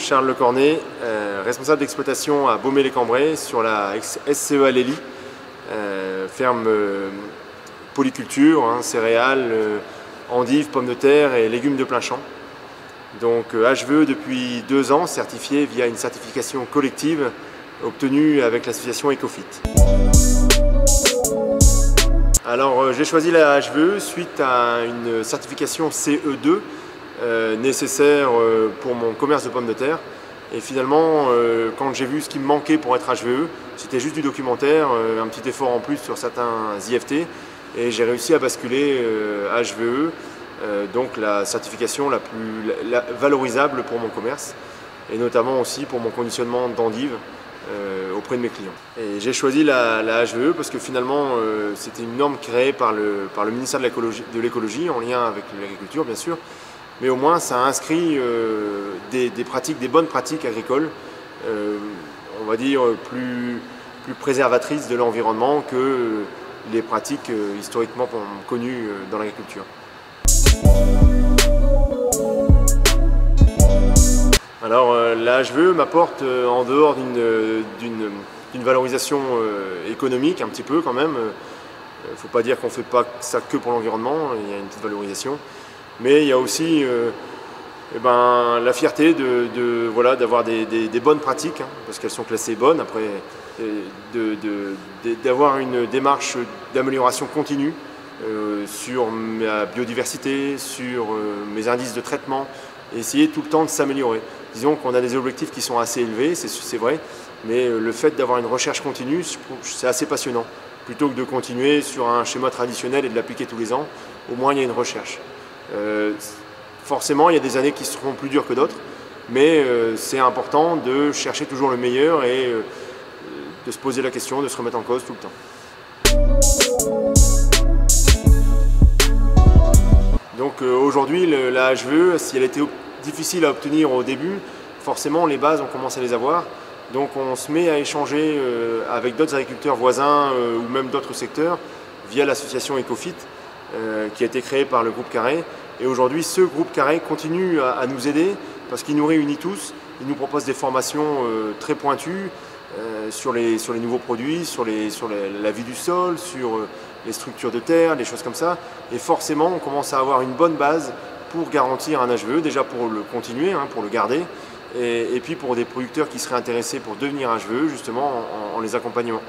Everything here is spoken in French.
Charles Lecornet, responsable d'exploitation à Baumé-les-Cambrai sur la SCE Alélie, ferme polyculture, céréales, endives, pommes de terre et légumes de plein champ. Donc HVE depuis 2 ans, certifié via une certification collective obtenue avec l'association Ecofit. Alors j'ai choisi la HVE suite à une certification CE2 nécessaire pour mon commerce de pommes de terre. Et finalement, quand j'ai vu ce qui me manquait pour être HVE, c'était juste du documentaire, un petit effort en plus sur certains IFT, et j'ai réussi à basculer HVE, donc la certification la plus valorisable pour mon commerce, et notamment aussi pour mon conditionnement d'endives auprès de mes clients. Et j'ai choisi la HVE parce que finalement c'était une norme créée par le ministère de l'écologie en lien avec l'agriculture bien sûr, mais au moins ça inscrit des bonnes pratiques agricoles, on va dire plus préservatrices de l'environnement que les pratiques historiquement connues dans l'agriculture. Alors la HVE m'apporte en dehors d'une valorisation économique un petit peu quand même. Il ne faut pas dire qu'on ne fait pas ça que pour l'environnement, il y a une petite valorisation. Mais il y a aussi la fierté d'avoir des bonnes pratiques, parce qu'elles sont classées bonnes, après d'avoir une démarche d'amélioration continue sur ma biodiversité, sur mes indices de traitement, et essayer tout le temps de s'améliorer. Disons qu'on a des objectifs qui sont assez élevés, c'est vrai, mais le fait d'avoir une recherche continue, c'est assez passionnant. Plutôt que de continuer sur un schéma traditionnel et de l'appliquer tous les ans, au moins il y a une recherche. Forcément, il y a des années qui seront plus dures que d'autres, mais c'est important de chercher toujours le meilleur et de se poser la question, de se remettre en cause tout le temps. Donc aujourd'hui, la HVE, si elle était difficile à obtenir au début, forcément les bases, on commence à les avoir. Donc on se met à échanger avec d'autres agriculteurs voisins ou même d'autres secteurs via l'association Ecofit qui a été créée par le groupe Carré. Et aujourd'hui, ce groupe Carré continue à nous aider parce qu'il nous réunit tous. Il nous propose des formations très pointues sur les nouveaux produits, sur la vie du sol, sur les structures de terre, des choses comme ça. Et forcément, on commence à avoir une bonne base pour garantir un HVE, déjà pour le continuer, pour le garder, et puis pour des producteurs qui seraient intéressés pour devenir HVE, justement en les accompagnant.